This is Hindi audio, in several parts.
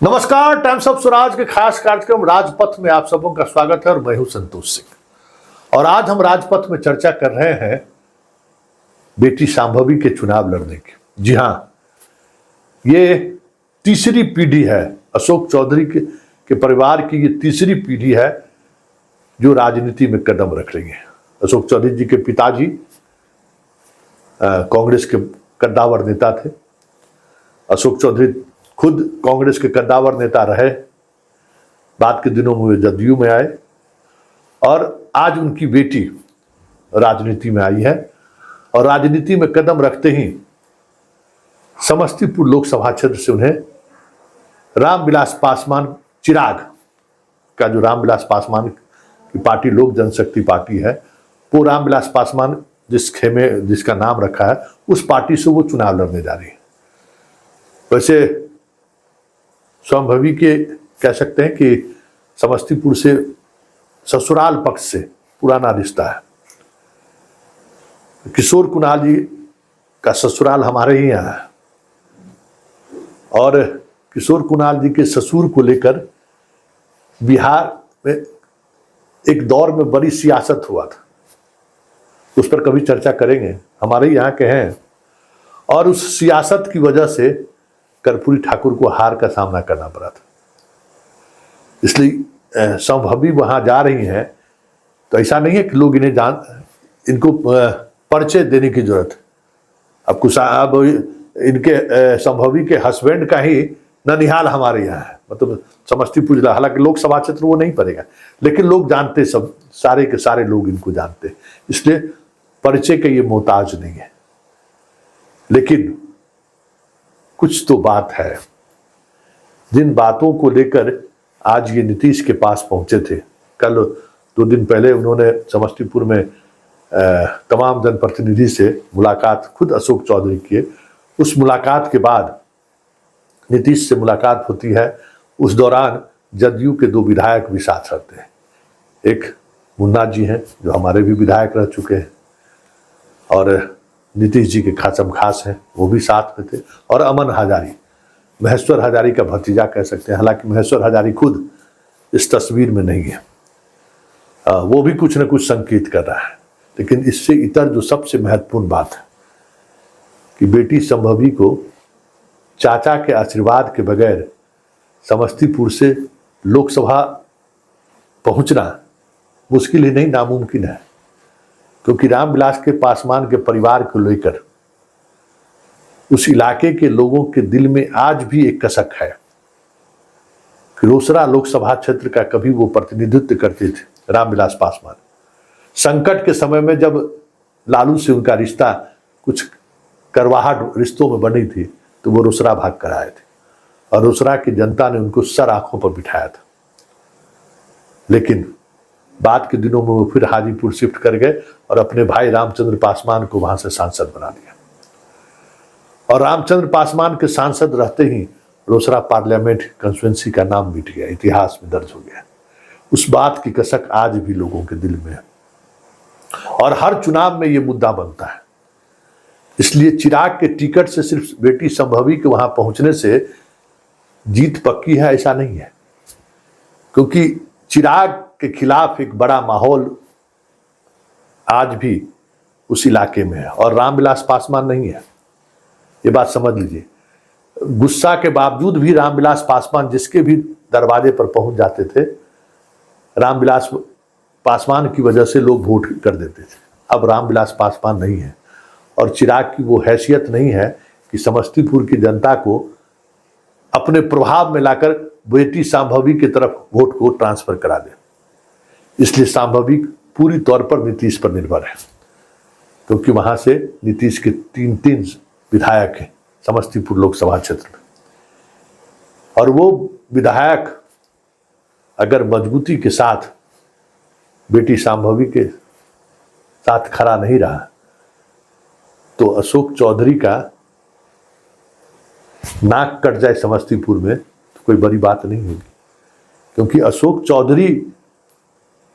नमस्कार, टाइम्स ऑफ स्वराज के खास कार्यक्रम राजपथ में आप सबों का स्वागत है और मैं हूं संतोष सिंह। और आज हम राजपथ में चर्चा कर रहे हैं बेटी शांभवी के चुनाव लड़ने की। जी हां, ये तीसरी पीढ़ी है अशोक चौधरी के परिवार की। ये तीसरी पीढ़ी है जो राजनीति में कदम रख रही है। अशोक चौधरी जी के पिताजी कांग्रेस के कद्दावर नेता थे। अशोक चौधरी खुद कांग्रेस के कद्दावर नेता रहे, बाद के दिनों में वे जदयू में आए और आज उनकी बेटी राजनीति में आई है। और राजनीति में कदम रखते ही समस्तीपुर लोकसभा क्षेत्र से उन्हें रामविलास पासवान, चिराग का जो रामविलास पासवान की पार्टी लोक जनशक्ति पार्टी है, वो रामविलास पासवान जिसका नाम रखा है, उस पार्टी से वो चुनाव लड़ने जा रही है। वैसे शांभवी के कह सकते हैं कि समस्तीपुर से ससुराल पक्ष से पुराना रिश्ता है। किशोर कुणाल जी का ससुराल हमारे ही यहाँ है और किशोर कुणाल जी के ससुर को लेकर बिहार में एक दौर में बड़ी सियासत हुआ था, उस पर कभी चर्चा करेंगे। हमारे यहाँ के हैं और उस सियासत की वजह से कर्पूरी ठाकुर को हार का सामना करना पड़ा था। इसलिए शांभवी वहां जा रही हैं तो ऐसा नहीं है कि लोग इनको परिचय देने की जरूरत है। अब इनके शांभवी के हस्बैंड का ही ननिहाल हमारे यहाँ है, मतलब समस्तीपुर जिला। हालांकि लोकसभा क्षेत्र वो नहीं पड़ेगा, लेकिन लोग जानते, सब सारे के सारे लोग इनको जानते, इसलिए परिचय के ये मोहताज नहीं है। लेकिन कुछ तो बात है, जिन बातों को लेकर आज ये नीतीश के पास पहुंचे थे। कल 2 दिन पहले उन्होंने समस्तीपुर में तमाम जनप्रतिनिधि से मुलाकात खुद अशोक चौधरी किए। उस मुलाकात के बाद नीतीश से मुलाकात होती है। उस दौरान जदयू के 2 विधायक भी साथ रहते हैं। एक मुन्ना जी हैं जो हमारे भी विधायक रह चुके हैं और नीतीश जी के खासम खास हैं, वो भी साथ में थे। और अमन हजारी, महेश्वर हजारी का भतीजा कह सकते हैं, हालांकि महेश्वर हजारी खुद इस तस्वीर में नहीं है, वो भी कुछ न कुछ संकेत कर रहा है। लेकिन इससे इतर जो सबसे महत्वपूर्ण बात है कि बेटी शांभवी को चाचा के आशीर्वाद के बगैर समस्तीपुर से लोकसभा पहुंचना मुश्किल ही नहीं, नामुमकिन है। क्योंकि रामविलास के पासवान के परिवार को लेकर उस इलाके के लोगों के दिल में आज भी एक कसक है कि रोसड़ा लोकसभा क्षेत्र का कभी वो प्रतिनिधित्व करते थे रामविलास पासवान। संकट के समय में जब लालू से उनका रिश्ता कुछ करवाहट रिश्तों में बनी थी तो वो रोसड़ा भाग कर आए थे और रोसड़ा की जनता ने उनको सर आंखों पर बिठाया था। लेकिन बाद के दिनों में वो फिर हाजीपुर शिफ्ट कर गए और अपने भाई रामचंद्र पासवान को वहां से सांसद बना दिया। और रामचंद्र पासवान के सांसद रहते ही रोसड़ा पार्लियामेंट कंस्टिट्यूएंसी का नाम मिट गया, इतिहास में दर्ज हो गया। उस बात की कसक आज भी लोगों के दिल में है और हर चुनाव में ये मुद्दा बनता है। इसलिए चिराग के टिकट से सिर्फ बेटी शांभवी के वहां पहुंचने से जीत पक्की है ऐसा नहीं है, क्योंकि चिराग के खिलाफ एक बड़ा माहौल आज भी उस इलाके में है और रामविलास पासवान नहीं है, ये बात समझ लीजिए। गुस्सा के बावजूद भी रामविलास पासवान जिसके भी दरवाजे पर पहुंच जाते थे, रामविलास पासवान की वजह से लोग वोट कर देते थे। अब रामविलास पासवान नहीं है और चिराग की वो हैसियत नहीं है कि समस्तीपुर की जनता को अपने प्रभाव में लाकर बेटी शांभवी की तरफ वोट को ट्रांसफर करा दे। इसलिए शांभवी पूरी तौर पर नीतीश पर निर्भर है, क्योंकि वहां से नीतीश के 3 विधायक हैं समस्तीपुर लोकसभा क्षेत्र में। और वो विधायक अगर मजबूती के साथ बेटी शांभवी के साथ खड़ा नहीं रहा तो अशोक चौधरी का नाक कट जाए समस्तीपुर में तो कोई बड़ी बात नहीं होगी। क्योंकि अशोक चौधरी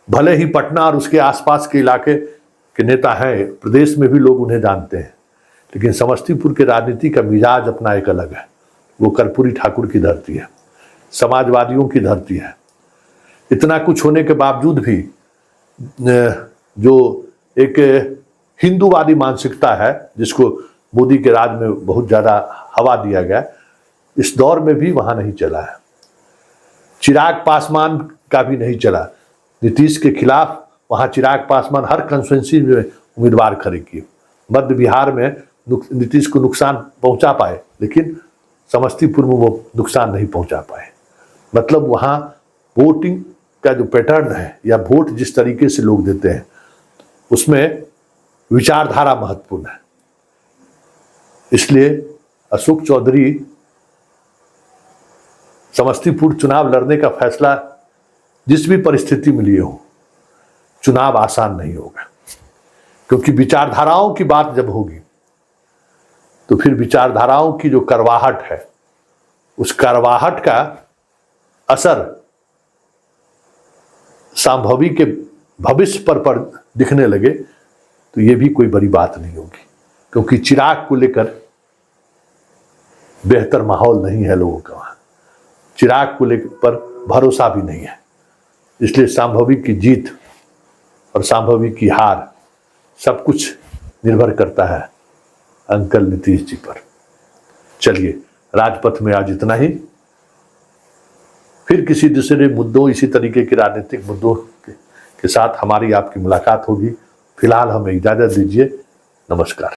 भले ही पटना और उसके आसपास के इलाके के नेता हैं, प्रदेश में भी लोग उन्हें जानते हैं, लेकिन समस्तीपुर के राजनीति का मिजाज अपना एक अलग है। वो कर्पूरी ठाकुर की धरती है। समाजवादियों की धरती है। इतना कुछ होने के बावजूद भी जो एक हिंदूवादी मानसिकता है, जिसको मोदी के राज में बहुत ज़्यादा हवा दिया गया, इस दौर में भी वहाँ नहीं चला है। चिराग पासवान का भी नहीं चला। नीतीश के खिलाफ वहाँ चिराग पासवान हर कंस्टिट्यूंसी में उम्मीदवार खड़े किए। मध्य बिहार में नीतीश को नुकसान पहुँचा पाए, लेकिन समस्तीपुर में वो नुकसान नहीं पहुँचा पाए। मतलब वहाँ वोटिंग का जो पैटर्न है या वोट जिस तरीके से लोग देते हैं, उसमें विचारधारा महत्वपूर्ण है। इसलिए अशोक चौधरी समस्तीपुर चुनाव लड़ने का फैसला जिस भी परिस्थिति में लिए हो, चुनाव आसान नहीं होगा, क्योंकि विचारधाराओं की बात जब होगी तो फिर विचारधाराओं की जो करवाहट है, उस करवाहट का असर संभवी के भविष्य पर दिखने लगे तो ये भी कोई बड़ी बात नहीं होगी, क्योंकि चिराग को लेकर बेहतर माहौल नहीं है लोगों का वहां। चिराग को लेकर भरोसा भी नहीं है। इसलिए संभवी की जीत और संभवी की हार सब कुछ निर्भर करता है अंकल नीतीश जी पर। चलिए, राजपथ में आज इतना ही। फिर किसी दूसरे मुद्दों, इसी तरीके के राजनीतिक मुद्दों के साथ हमारी आपकी मुलाकात होगी। फिलहाल हमें इजाजत दीजिए। नमस्कार।